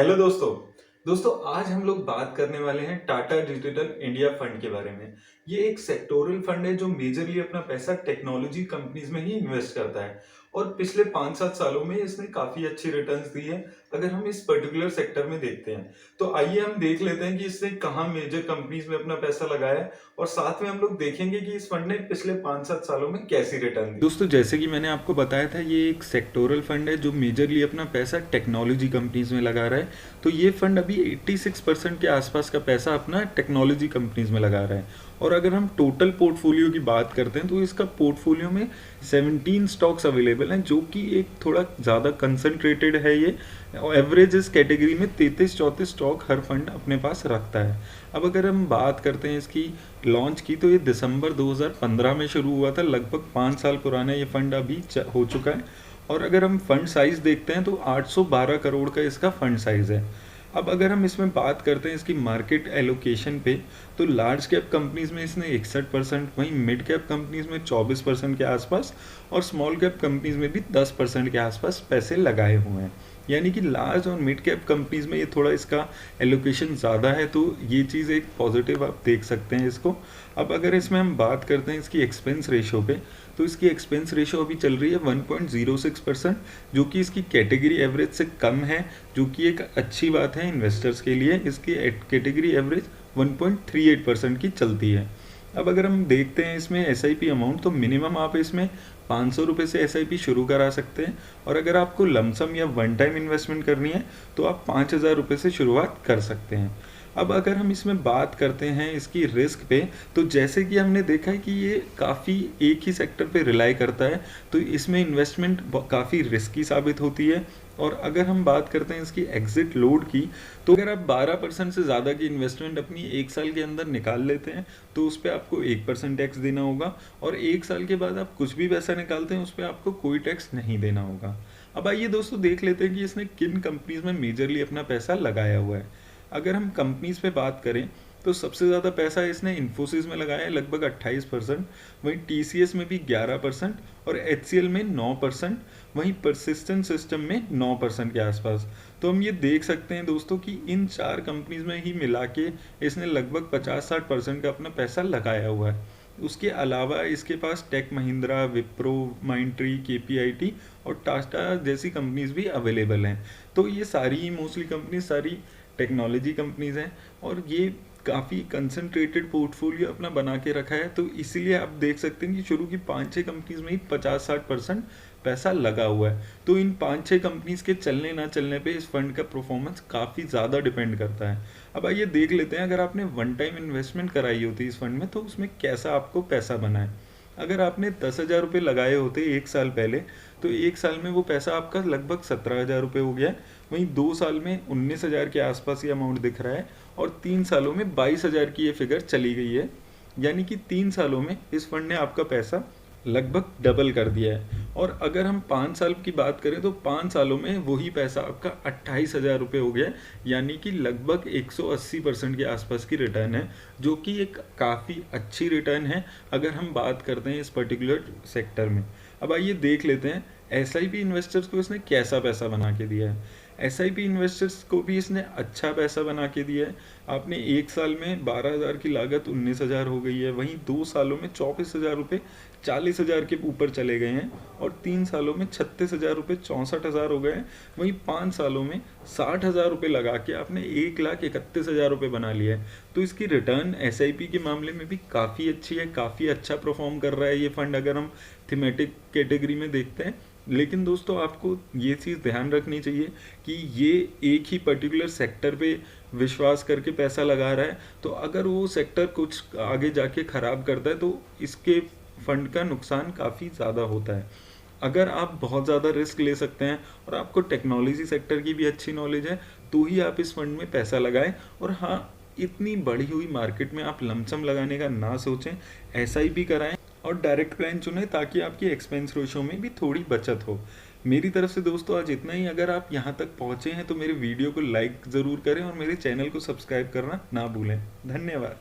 Hello दोस्तों। आज हम लोग बात करने वाले हैं टाटा डिजिटल इंडिया फंड के बारे में। ये एक सेक्टोरल फंड है जो मेजरली अपना पैसा टेक्नोलॉजी कंपनीज में ही इन्वेस्ट करता है और पिछले 5-7 सालों में इसने काफी अच्छी रिटर्न्स दी है। अगर हम इस पर्टिकुलर सेक्टर में देखते हैं तो आइए हम देख लेते हैं कि इसने कहाँ मेजर कंपनीज में अपना पैसा लगाया है और साथ में हम लोग देखेंगे कि इस फंड ने पिछले 5-7 सालों में कैसी रिटर्न दी। दोस्तों, जैसे कि मैंने आपको बताया था, ये एक सेक्टोरल फंड है जो मेजरली अपना पैसा टेक्नोलॉजी कंपनीज में लगा रहा है। तो ये फंड अभी 86% के आसपास का पैसा अपना टेक्नोलॉजी कंपनीज में लगा रहा है। और अगर हम टोटल पोर्टफोलियो की बात करते हैं तो इसका पोर्टफोलियो में 17 स्टॉक्स अवेलेबल हैं, जो कि एक थोड़ा ज़्यादा कंसंट्रेटेड है। ये एवरेज इस कैटेगरी में 33-34 स्टॉक हर फंड अपने पास रखता है। अब अगर हम बात करते हैं इसकी लॉन्च की, तो ये दिसंबर 2015 में शुरू हुआ था। लगभग 5 साल पुराना ये फंड अभी हो चुका है। और अगर हम फंड साइज देखते हैं तो 812 करोड़ का इसका फंड साइज है। अब अगर हम इसमें बात करते हैं इसकी मार्केट एलोकेशन पे, तो लार्ज कैप कंपनीज में इसने 61%, वहीं मिड कैप कंपनीज में 24% के आसपास और स्मॉल कैप कंपनीज में भी 10% के आसपास पैसे लगाए हुए हैं। यानी कि लार्ज और मिड कैप कंपनीज में ये थोड़ा इसका एलोकेशन ज़्यादा है, तो ये चीज़ एक पॉजिटिव आप देख सकते हैं इसको। अब अगर इसमें हम बात करते हैं इसकी एक्सपेंस रेशो पे, तो इसकी एक्सपेंस रेशो अभी चल रही है 1.06%, जो कि इसकी कैटेगरी एवरेज से कम है, जो कि एक अच्छी बात है इन्वेस्टर्स के लिए। इसकी कैटेगरी एवरेज 1.38% की चलती है। अब अगर हम देखते हैं इसमें SIP अमाउंट, तो मिनिमम आप इसमें 500 रुपये से SIP शुरू करा सकते हैं। और अगर आपको लमसम या वन टाइम इन्वेस्टमेंट करनी है तो आप 5000 रुपये से शुरुआत कर सकते हैं। अब अगर हम इसमें बात करते हैं इसकी रिस्क पे, तो जैसे कि हमने देखा है कि ये काफ़ी एक ही सेक्टर पे रिलाई करता है, तो इसमें इन्वेस्टमेंट काफ़ी रिस्की साबित होती है। और अगर हम बात करते हैं इसकी एग्जिट लोड की, तो अगर आप 12% से ज़्यादा की इन्वेस्टमेंट अपनी 1 साल के अंदर निकाल लेते हैं तो उस पर आपको 1% टैक्स देना होगा। और 1 साल के बाद आप कुछ भी पैसा निकालते हैं उस पर आपको कोई टैक्स नहीं देना होगा। अब आइए दोस्तों देख लेते हैं कि इसने किन कंपनीज में मेजरली अपना पैसा लगाया हुआ है। अगर हम कंपनीज पे बात करें तो सबसे ज़्यादा पैसा इसने इन्फोसिस में लगाया है, लगभग 28%। वहीं TCS में भी 11% और HCL में 9%। वहीं परसिस्टेंट सिस्टम में 9% के आसपास। तो हम ये देख सकते हैं दोस्तों कि इन 4 कंपनीज में ही मिला के इसने लगभग 50-60% का अपना पैसा लगाया हुआ है। उसके अलावा इसके पास Tech Mahindra, Wipro, Mindtree, KPIT और टाटा जैसी कंपनीज भी अवेलेबल हैं। तो ये सारी मोस्टली कंपनी सारी टेक्नोलॉजी कंपनीज हैं और ये काफ़ी कंसंट्रेटेड पोर्टफोलियो अपना बना के रखा है। तो इसीलिए आप देख सकते हैं कि शुरू की 5-6 कंपनीज में ही 50-60% पैसा लगा हुआ है। तो इन 5-6 कंपनीज के चलने ना चलने पे इस फंड का परफॉर्मेंस काफ़ी ज़्यादा डिपेंड करता है। अब आइए देख लेते हैं, अगर आपने वन टाइम इन्वेस्टमेंट कराई होती इस फंड में तो उसमें कैसा आपको पैसा बना है। अगर आपने 10,000 रुपये लगाए होते 1 साल पहले, तो 1 साल में वो पैसा आपका लगभग 17,000 रुपये हो गया है। वहीं 2 साल में 19,000 के आसपास ये अमाउंट दिख रहा है और 3 सालों में 22,000 की ये फिगर चली गई है। यानी कि 3 सालों में इस फंड ने आपका पैसा लगभग डबल कर दिया है। और अगर हम 5 साल की बात करें तो 5 सालों में वही पैसा आपका 28,000 रुपये हो गया है। यानी कि लगभग 180% के आसपास की रिटर्न है, जो कि एक काफ़ी अच्छी रिटर्न है अगर हम बात करते हैं इस पर्टिकुलर सेक्टर में। अब आइए देख लेते हैं SIP इन्वेस्टर्स को इसने कैसा पैसा बना के दिया है। SIP इन्वेस्टर्स को भी इसने अच्छा पैसा बना के दिया है। आपने 1 साल में 12,000 की लागत 19,000 हो गई है। वहीं 2 सालों में 24,000 रुपये 40,000 के ऊपर चले गए हैं और 3 सालों में 36,000 रुपये 64,000 हो गए हैं। वहीं 5 सालों में 60,000 रुपये लगा के आपने 1,31,000 रुपये बना लिया है। तो इसकी रिटर्न SIP के मामले में भी काफ़ी अच्छी है, काफ़ी अच्छा परफॉर्म कर रहा है ये फंड अगर हम थीमेटिक कैटेगरी में देखते हैं। लेकिन दोस्तों, आपको ये चीज़ ध्यान रखनी चाहिए कि ये एक ही पर्टिकुलर सेक्टर पे विश्वास करके पैसा लगा रहा है। तो अगर वो सेक्टर कुछ आगे जाके ख़राब करता है तो इसके फंड का नुकसान काफ़ी ज़्यादा होता है। अगर आप बहुत ज़्यादा रिस्क ले सकते हैं और आपको टेक्नोलॉजी सेक्टर की भी अच्छी नॉलेज है तो ही आप इस फंड में पैसा लगाएं। और हाँ, इतनी बढ़ी हुई मार्केट में आप लमसम लगाने का ना सोचें, SIP कराएं और डायरेक्ट प्लान चुनें ताकि आपकी एक्सपेंस रेशो में भी थोड़ी बचत हो। मेरी तरफ से दोस्तों आज इतना ही। अगर आप यहाँ तक पहुँचे हैं तो मेरे वीडियो को लाइक ज़रूर करें और मेरे चैनल को सब्सक्राइब करना ना भूलें। धन्यवाद।